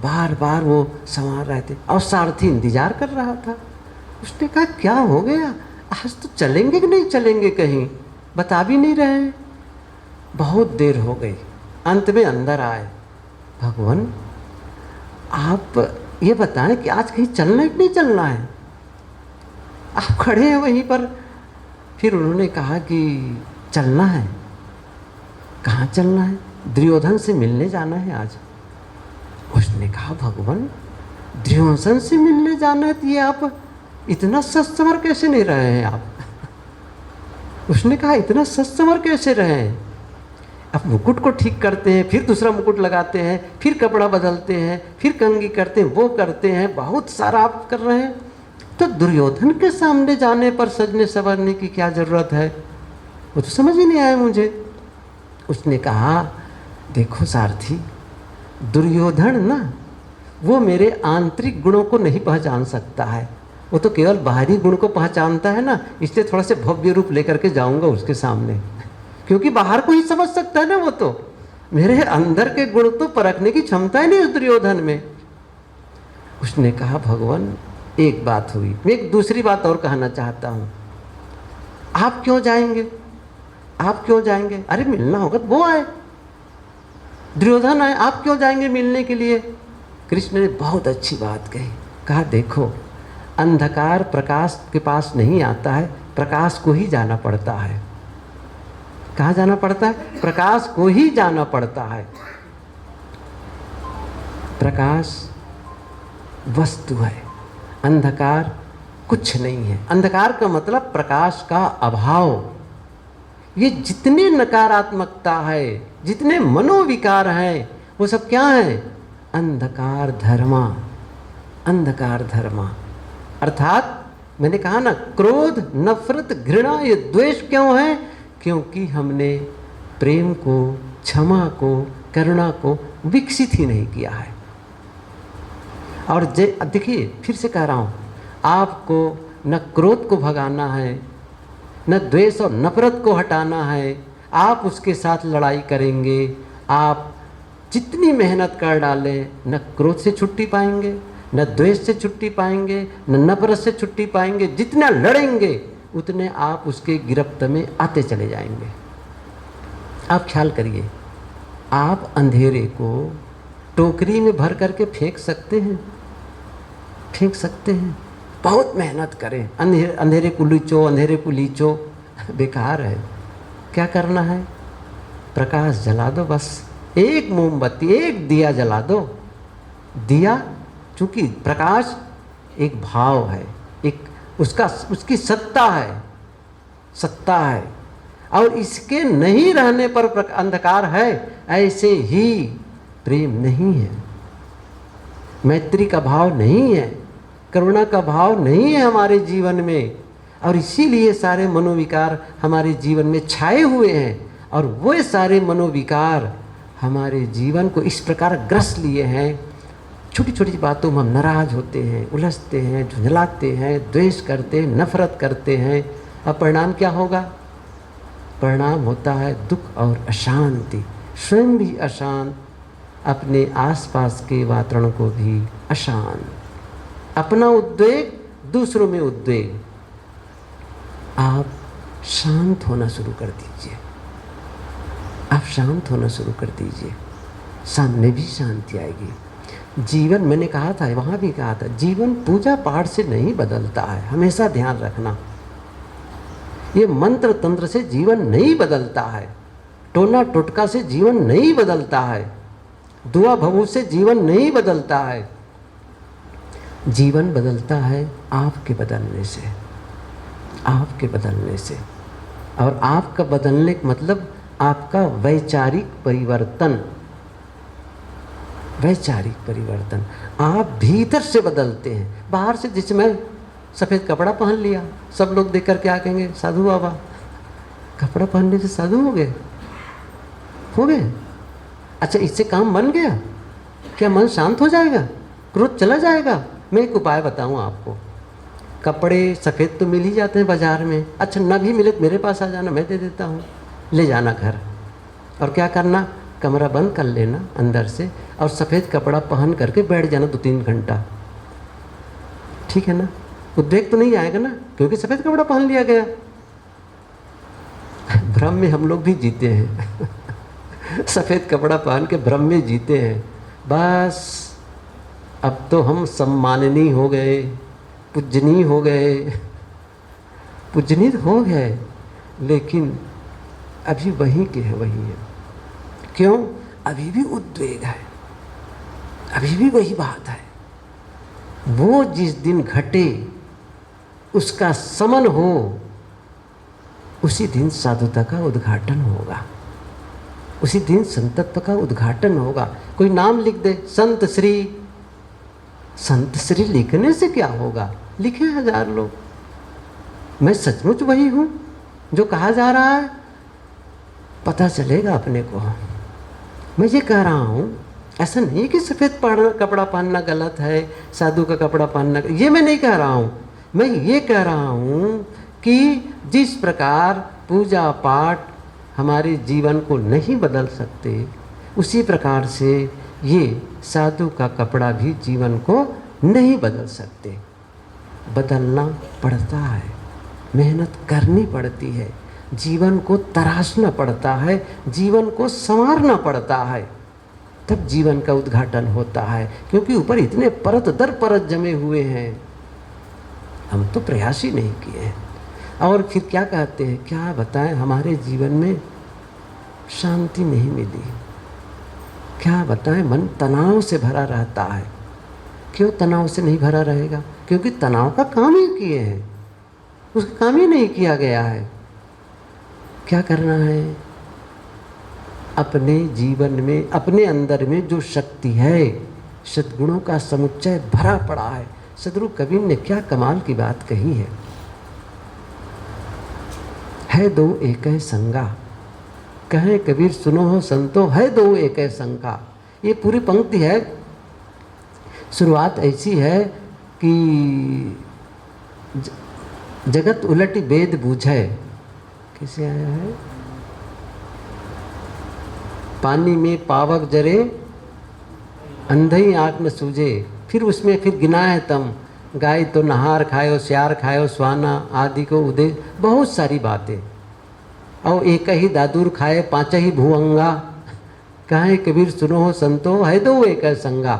बार बार वो संवार रहे थे। और सारथी इंतजार कर रहा था। उसने कहा, क्या हो गया, आज तो चलेंगे कि नहीं चलेंगे कहीं, बता भी नहीं रहे। बहुत देर हो गई, अंत में अंदर आए। भगवान, आप ये बताएं कि आज कहीं चलना है कि नहीं चलना है? आप खड़े हैं वहीं पर। फिर उन्होंने कहा कि चलना है। कहाँ चलना है? दुर्योधन से मिलने जाना है आज। उसने कहा, भगवान, दुर्योधन से मिलने जाना है तो ये आप इतना सत्संवर कैसे नहीं रहे हैं आप? उसने कहा, इतना सत्संवर कैसे रहे हैं? अब मुकुट को ठीक करते हैं, फिर दूसरा मुकुट लगाते हैं, फिर कपड़ा बदलते हैं, फिर कंघी करते हैं, वो करते हैं, बहुत सारा आप कर रहे हैं। तो दुर्योधन के सामने जाने पर सजने संवरने की क्या ज़रूरत है? वो तो समझ ही नहीं आया मुझे। उसने कहा, देखो सारथी, दुर्योधन ना, वो मेरे आंतरिक गुणों को नहीं पहचान सकता है, वो तो केवल बाहरी गुण को पहचानता है ना, इसलिए थोड़ा से भव्य रूप लेकर के जाऊंगा उसके सामने, क्योंकि बाहर को ही समझ सकता है ना वो तो। मेरे अंदर के गुण तो परखने की क्षमता ही नहीं उस दुर्योधन में। उसने कहा, भगवान, एक बात हुई, मैं एक दूसरी बात और कहना चाहता हूँ। आप क्यों जाएंगे? आप क्यों जाएंगे? अरे मिलना होगा तो वो आए, दुर्योधन आए, आप क्यों जाएंगे मिलने के लिए? कृष्ण ने बहुत अच्छी बात कही। कहा, देखो, अंधकार प्रकाश के पास नहीं आता है, प्रकाश को ही जाना पड़ता है। कहाँ जाना पड़ता है? प्रकाश को ही जाना पड़ता है। प्रकाश वस्तु है, अंधकार कुछ नहीं है। अंधकार का मतलब प्रकाश का अभाव। ये जितने नकारात्मकता है, जितने मनोविकार हैं, वो सब क्या है? अंधकार धर्मा, अंधकार धर्मा। अर्थात मैंने कहा ना, क्रोध, नफरत, घृणा, ये द्वेष क्यों है? क्योंकि हमने प्रेम को, क्षमा को, करुणा को विकसित ही नहीं किया है। और देखिए, फिर से कह रहा हूँ, आपको न क्रोध को भगाना है, न द्वेष और नफरत को हटाना है। आप उसके साथ लड़ाई करेंगे, आप जितनी मेहनत कर डालें, न क्रोध से छुट्टी पाएंगे, न द्वेष से छुट्टी पाएंगे, न नफरत से छुट्टी पाएंगे। जितना लड़ेंगे उतने आप उसके गिरफ्त में आते चले जाएंगे। आप ख्याल करिए, आप अंधेरे को टोकरी में भर करके फेंक सकते हैं, फेंक सकते हैं। बहुत मेहनत करें, अंधेरे को लीचो, अंधेरे को लीचो, बेकार है। क्या करना है? प्रकाश जला दो, बस एक मोमबत्ती, एक दिया जला दो। दिया, चूँकि प्रकाश एक भाव है, एक उसकी सत्ता है, सत्ता है। और इसके नहीं रहने पर अंधकार है। ऐसे ही प्रेम नहीं है, मैत्री का भाव नहीं है, करुणा का भाव नहीं है हमारे जीवन में। और इसीलिए सारे मनोविकार हमारे जीवन में छाए हुए हैं। और वो सारे मनोविकार हमारे जीवन को इस प्रकार ग्रस लिए हैं। छोटी छोटी बातों में हम नाराज होते हैं, उलझते हैं, झुंझलाते हैं, द्वेष करते हैं, नफरत करते हैं। अब परिणाम क्या होगा? परिणाम होता है दुख और अशांति। स्वयं भी अशांत, अपने आसपास के वातावरण को भी अशांत, अपना उद्वेग, दूसरों में उद्वेग। आप शांत होना शुरू कर दीजिए, आप शांत होना शुरू कर दीजिए, सामने भी शांति आएगी। जीवन, मैंने कहा था, वहाँ भी कहा था, जीवन पूजा पाठ से नहीं बदलता है, हमेशा ध्यान रखना। ये मंत्र तंत्र से जीवन नहीं बदलता है, टोना टोटका से जीवन नहीं बदलता है। दुआ भवु से जीवन नहीं बदलता है, जीवन बदलता है आपके बदलने से, आपके बदलने से। और आपका बदलने का मतलब आपका वैचारिक परिवर्तन, वैचारिक परिवर्तन। आप भीतर से बदलते हैं, बाहर से। जिस मैं सफ़ेद कपड़ा पहन लिया, सब लोग देख कर क्या कहेंगे, साधु बाबा कपड़ा पहनने से साधु हो गए, हो गए। अच्छा, इससे काम बन गया क्या? मन शांत हो जाएगा, क्रोध चला जाएगा? मैं एक उपाय बताऊं आपको। कपड़े सफ़ेद तो मिल ही जाते हैं बाज़ार में, अच्छा न भी मिले तो मेरे पास आ जाना, मैं दे देता हूँ। ले जाना घर, और क्या करना, कमरा बंद कर लेना अंदर से, और सफ़ेद कपड़ा पहन करके बैठ जाना 2-3 घंटा। ठीक है ना? उद्वेग तो नहीं आएगा ना, क्योंकि सफ़ेद कपड़ा पहन लिया गया। भ्रम में हम लोग भी जीते हैं सफ़ेद कपड़ा पहन के भ्रम में जीते हैं। बस अब तो हम सम्माननीय हो गए, पूजनीय हो गए, पूजनीय हो गए, लेकिन अभी वहीं के है वही है। क्यों? अभी भी उद्वेग है, अभी भी वही बात है। वो जिस दिन घटे उसका समन हो, उसी दिन साधुता का उद्घाटन होगा, उसी दिन संतत्व का उद्घाटन होगा। कोई नाम लिख दे, संत श्री, संत श्री लिखने से क्या होगा? लिखे 1000 लोग, मैं सचमुच वही हूँ जो कहा जा रहा है, पता चलेगा अपने को। मैं ये कह रहा हूँ, ऐसा नहीं कि सफ़ेद कपड़ा पहनना गलत है, साधु का कपड़ा पहनना, ये मैं नहीं कह रहा हूँ। मैं ये कह रहा हूँ कि जिस प्रकार पूजा पाठ हमारे जीवन को नहीं बदल सकते, उसी प्रकार से ये साधु का कपड़ा भी जीवन को नहीं बदल सकते। बदलना पड़ता है, मेहनत करनी पड़ती है, जीवन को तराशना पड़ता है, जीवन को संवारना पड़ता है, तब जीवन का उद्घाटन होता है। क्योंकि ऊपर इतने परत दर परत जमे हुए हैं, हम तो प्रयास ही नहीं किए हैं। और फिर क्या कहते हैं, क्या बताएं, हमारे जीवन में शांति नहीं मिली। क्या बताएं, मन तनाव से भरा रहता है। क्यों तनाव से नहीं भरा रहेगा? क्योंकि तनाव का काम ही किए हैं, उसका काम ही नहीं किया गया है। क्या करना है? अपने जीवन में, अपने अंदर में जो शक्ति है, सद्गुणों का समुच्चय भरा पड़ा है। सदगुरु कबीर ने क्या कमाल की बात कही है दो एक संगा, कहे कबीर सुनो हो संतो, है दो एक संगा। ये पूरी पंक्ति है। शुरुआत ऐसी है कि जगत उलटी वेद बूझे, कैसे आया है, पानी में पावक जरे अंधई आँख न सूझे। फिर उसमें फिर गिना है तम, गाय तो नहार खायो, श्यार खायो, स्वाना आदि को उदय, बहुत सारी बातें। और एक ही दादुर खाए 5 ही भुअंगा, कहे कबीर सुनो हो संतो, है दो एक संगा।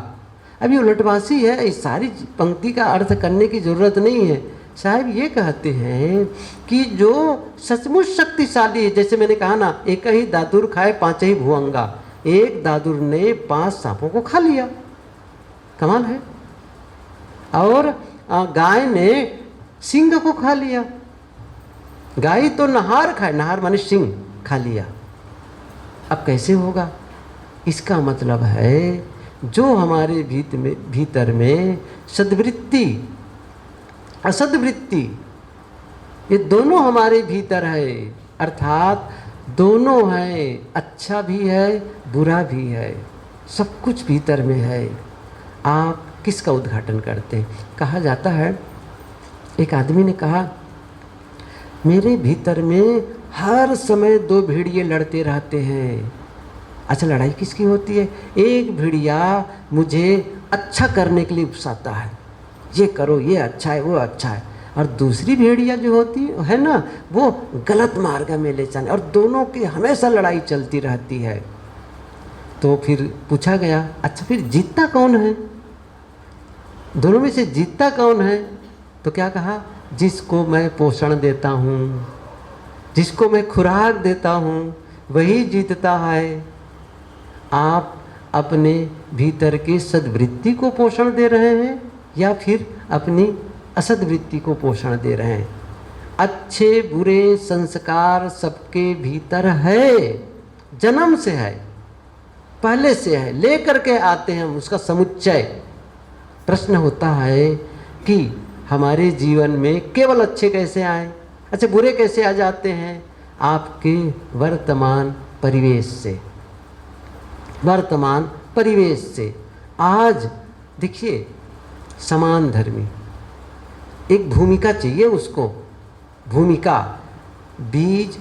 अभी उलटवासी है, इस सारी पंक्ति का अर्थ करने की जरूरत नहीं है। साहब ये कहते हैं कि जो सचमुच शक्तिशाली है, जैसे मैंने कहा ना, एक ही दादुर खाए 5 ही भुअंगा, एक दादुर ने 5 सांपों को खा लिया, कमाल है। और गाय ने सिंह को खा लिया। गाय तो नहार खाए, नहार माने सिंह, खा लिया। अब कैसे होगा? इसका मतलब है जो हमारे भीतर में सद्वृत्ति असद्वृत्ति, ये दोनों हमारे भीतर है, अर्थात दोनों हैं, अच्छा भी है बुरा भी है, सब कुछ भीतर में है। आप किसका उद्घाटन करते हैं? कहा जाता है, एक आदमी ने कहा, मेरे भीतर में हर समय 2 भेड़िए लड़ते रहते हैं। अच्छा, लड़ाई किसकी होती है? एक भेड़िया मुझे अच्छा करने के लिए उकसाता है, ये करो, ये अच्छा है, वो अच्छा है, और दूसरी भेड़िया जो होती है ना, वो गलत मार्ग में ले जाने, और दोनों की हमेशा लड़ाई चलती रहती है। तो फिर पूछा गया, अच्छा फिर जीतता कौन है? दोनों में से जीतता कौन है? तो क्या कहा, जिसको मैं पोषण देता हूँ, जिसको मैं खुराक देता हूँ, वही जीतता है। आप अपने भीतर के सद्वृत्ति को पोषण दे रहे हैं या फिर अपनी असद्वृत्ति को पोषण दे रहे हैं। अच्छे बुरे संस्कार सबके भीतर है, जन्म से है, पहले से है, लेकर के आते हैं हम उसका समुच्चय। प्रश्न होता है कि हमारे जीवन में केवल अच्छे कैसे आए, अच्छा बुरे कैसे आ जाते हैं? आपके वर्तमान परिवेश से, वर्तमान परिवेश से। आज देखिए, समान धर्मी एक भूमिका चाहिए उसको, भूमिका। बीज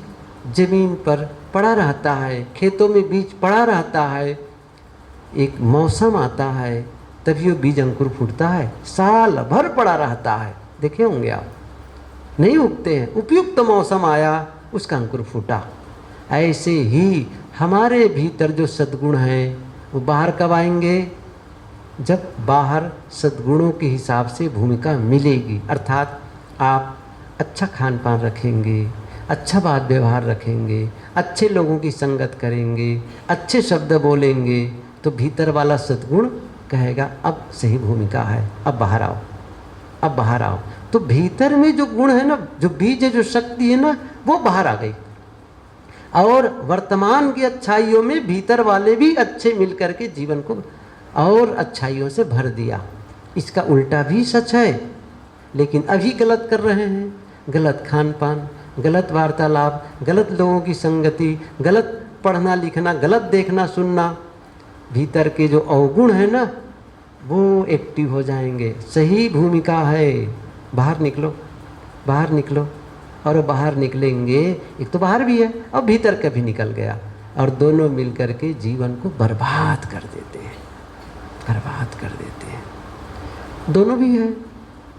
जमीन पर पड़ा रहता है, खेतों में बीज पड़ा रहता है, एक मौसम आता है तभी वो बीज अंकुर फूटता है, साल भर पड़ा रहता है, देखे होंगे आप, नहीं उगते हैं। उपयुक्त मौसम आया, उसका अंकुर फूटा। ऐसे ही हमारे भीतर जो सद्गुण हैं वो बाहर कब आएंगे? जब बाहर सद्गुणों के हिसाब से भूमिका मिलेगी। अर्थात आप अच्छा खान पान रखेंगे, अच्छा बात व्यवहार रखेंगे, अच्छे लोगों की संगत करेंगे, अच्छे शब्द बोलेंगे, तो भीतर वाला सद्गुण कहेगा अब सही भूमिका है, अब बाहर आओ, अब बाहर आओ। तो भीतर में जो गुण है ना, जो बीज है, जो शक्ति है ना, वो बाहर आ गई। और वर्तमान की अच्छाइयों में भीतर वाले भी अच्छे मिलकर के जीवन को और अच्छाइयों से भर दिया। इसका उल्टा भी सच है, लेकिन अभी गलत कर रहे हैं। गलत खान पान, गलत वार्तालाप, गलत लोगों की संगति, गलत पढ़ना लिखना, गलत देखना सुनना, भीतर के जो अवगुण है ना वो एक्टिव हो जाएंगे। सही भूमिका है, बाहर निकलो, बाहर निकलो। और बाहर निकलेंगे, एक तो बाहर भी है और भीतर का भी निकल गया, और दोनों मिलकर के जीवन को बर्बाद कर देते हैं, बर्बाद कर देते हैं। दोनों भी है।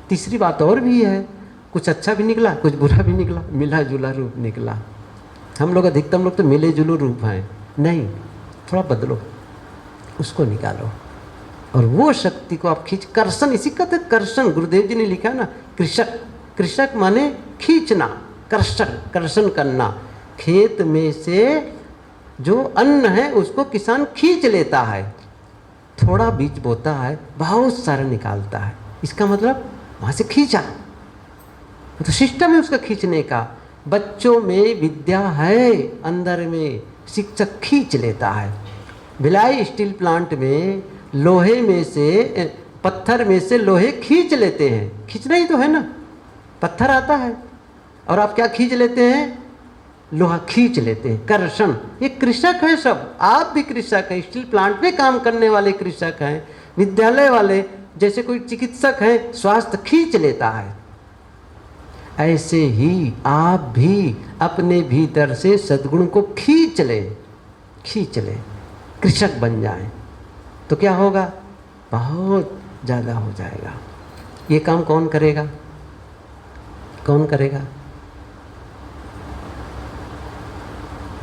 तीसरी बात और भी है, कुछ अच्छा भी निकला, कुछ बुरा भी निकला, मिला जुला रूप निकला। हम लोग अधिकतम लोग तो मिले जुले रूप हैं, नहीं, थोड़ा बदलो, उसको निकालो और वो शक्ति को आप खींच। कर्षण, इसी का तो कर्षण गुरुदेव जी ने लिखा ना, कृषक। कृषक माने खींचना, कर्षक, कर्षण करना। खेत में से जो अन्न है उसको किसान खींच लेता है, थोड़ा बीज बोता है, बहुत सारा निकालता है। इसका मतलब वहाँ से खींचा, तो सिस्टम है उसका खींचने का। बच्चों में विद्या है, अंदर में शिक्षक खींच लेता है। भिलाई स्टील प्लांट में लोहे में से, पत्थर में से लोहे खींच लेते हैं, खींचना ही तो है ना, पत्थर आता है और आप क्या खींच लेते हैं? लोहा खींच लेते हैं, कर्षण। ये कृषक है सब, आप भी कृषक हैं, स्टील प्लांट में काम करने वाले कृषक हैं, विद्यालय वाले, जैसे कोई चिकित्सक है, स्वास्थ्य खींच लेता है। ऐसे ही आप भी अपने भीतर से सद्गुण को खींच लें, खींच लें, कृषक बन जाएं, तो क्या होगा? बहुत ज़्यादा हो जाएगा। ये काम कौन करेगा? कौन करेगा?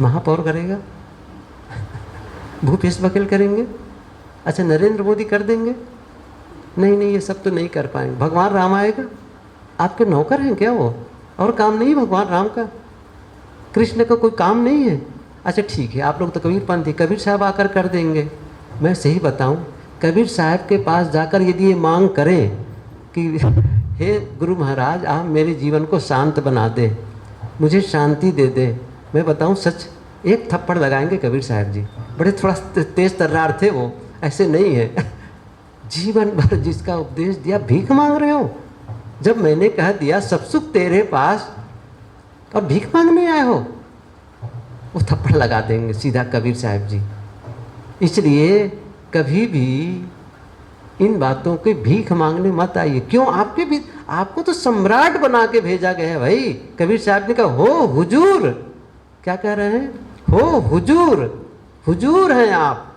महापौर करेगा? भूपेश बघेल करेंगे? अच्छा, नरेंद्र मोदी कर देंगे? नहीं नहीं, ये सब तो नहीं कर पाएंगे। भगवान राम आएगा? आपके नौकर हैं क्या वो? और काम नहीं भगवान राम का? कृष्ण का कोई काम नहीं है? अच्छा ठीक है, आप लोग तो कबीर पंथी, कबीर साहब आकर कर देंगे। मैं सही बताऊं, कबीर साहब के पास जाकर यदि ये मांग करें कि हे गुरु महाराज, आप मेरे जीवन को शांत बना दें, मुझे शांति दे दें, मैं बताऊं सच, एक थप्पड़ लगाएंगे कबीर साहब जी। बड़े थोड़ा तेज तर्रार थे वो, ऐसे नहीं है। जीवन भर जिसका उपदेश दिया, भीख मांग रहे हो? जब मैंने कह दिया सब सुख तेरे पास, और भीख मांगने आए हो, वो थप्पड़ लगा देंगे सीधा कबीर साहब जी। इसलिए कभी भी इन बातों के भीख मांगने मत आइए। क्यों? आपके भी, आपको तो सम्राट बना के भेजा गया है भाई। कबीर साहब ने कहा हो हुजूर, क्या कह रहे हैं? हो हुजूर, हुजूर हैं आप,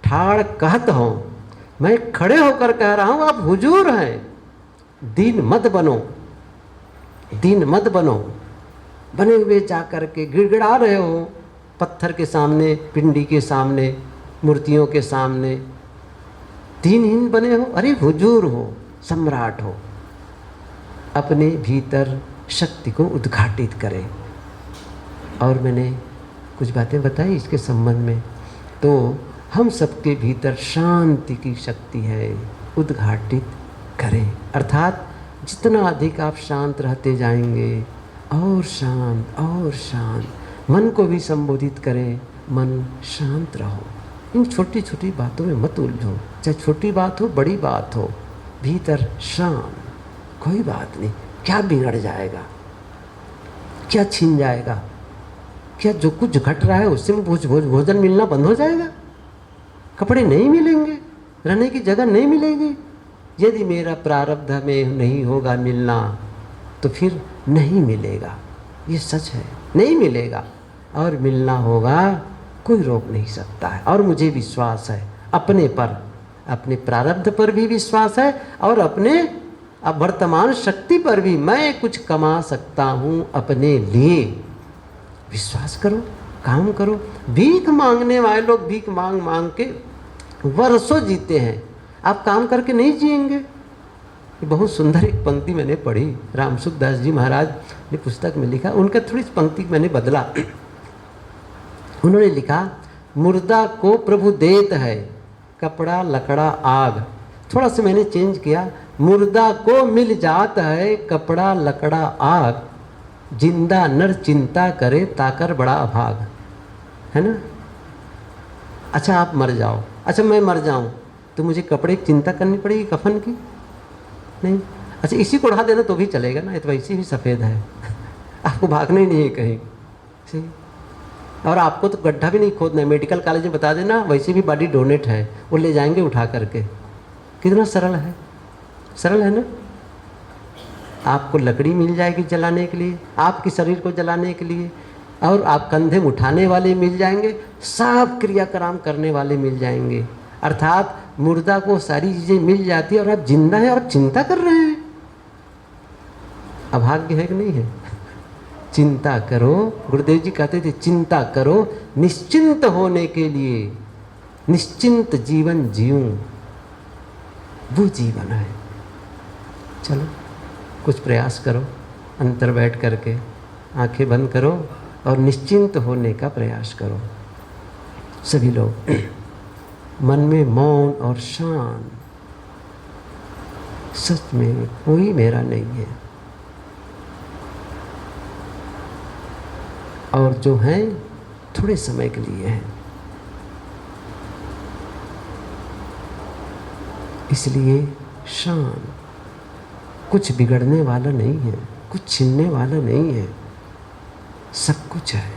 ठाड़ कहत हो, मैं खड़े होकर कह रहा हूं आप हुजूर हैं। दीन मत बनो, दीन मत बनो। बने हुए जाकर के गिड़गिड़ा रहे हो पत्थर के सामने, पिंडी के सामने, मूर्तियों के सामने, दीनहीन बने हो? अरे हुजूर हो, सम्राट हो। अपने भीतर शक्ति को उद्घाटित करें। और मैंने कुछ बातें बताई इसके संबंध में, तो हम सबके भीतर शांति की शक्ति है, उद्घाटित करें। अर्थात जितना अधिक आप शांत रहते जाएंगे, और शांत और शांत, मन को भी संबोधित करें, मन शांत रहो। इन छोटी छोटी बातों में मत उलझो, चाहे छोटी बात हो बड़ी बात हो, भीतर शांत, कोई बात नहीं। क्या बिगड़ जाएगा, क्या छीन जाएगा, क्या जो कुछ घट रहा है उससे भोजन मिलना बंद हो जाएगा, कपड़े नहीं मिलेंगे, रहने की जगह नहीं मिलेगी। यदि मेरा प्रारब्ध में नहीं होगा मिलना तो फिर नहीं मिलेगा, ये सच है, नहीं मिलेगा। और मिलना होगा, कोई रोक नहीं सकता है। और मुझे विश्वास है अपने पर, अपने प्रारब्ध पर भी विश्वास है, और अपने अब वर्तमान शक्ति पर भी। मैं कुछ कमा सकता हूँ अपने लिए, विश्वास करो, काम करो। भीख मांगने वाले लोग भीख मांग मांग के वर्षों जीते हैं, आप काम करके नहीं जिएंगे। बहुत सुंदर एक पंक्ति मैंने पढ़ी, रामसुख दास जी महाराज ने पुस्तक में लिखा, उनका थोड़ी पंक्ति मैंने बदला। उन्होंने लिखा, मुर्दा को प्रभु देत है, कपड़ा लकड़ा आग। थोड़ा सा मैंने चेंज किया, मुर्दा को मिल जाता है, कपड़ा लकड़ा आग, जिंदा नर चिंता करे ताकर बड़ा अभाग। है ना? अच्छा आप मर जाओ, अच्छा मैं मर जाऊं तो मुझे कपड़े की चिंता करनी पड़ेगी, कफन की नहीं। अच्छा इसी को उड़ा देना तो भी चलेगा ना, ये तो वैसे भी सफ़ेद है आपको भागना ही नहीं है कहीं, सही। और आपको तो गड्ढा भी नहीं खोदना है, मेडिकल कॉलेज में बता देना, वैसे भी बॉडी डोनेट है, वो ले जाएंगे उठा करके। कितना सरल है, सरल है ना। आपको लकड़ी मिल जाएगी जलाने के लिए, आपके शरीर को जलाने के लिए, और आप कंधे में उठाने वाले मिल जाएंगे, सब क्रियाक्रम करने वाले मिल जाएंगे। अर्थात मुर्दा को सारी चीज़ें मिल जाती है और आप जिंदा हैं और आप चिंता कर रहे हैं। अभाग्य है कि नहीं है? चिंता करो, गुरुदेव जी कहते थे चिंता करो निश्चिंत होने के लिए, निश्चिंत जीवन जीऊं, वो जीवन है। चलो कुछ प्रयास करो, अंतर बैठ करके आंखें बंद करो और निश्चिंत होने का प्रयास करो। सभी लोग मन में मौन और शांत, सच में कोई मेरा नहीं है, और जो है थोड़े समय के लिए है। इसलिए शांत, कुछ बिगड़ने वाला नहीं है, कुछ छीनने वाला नहीं है, सब कुछ है।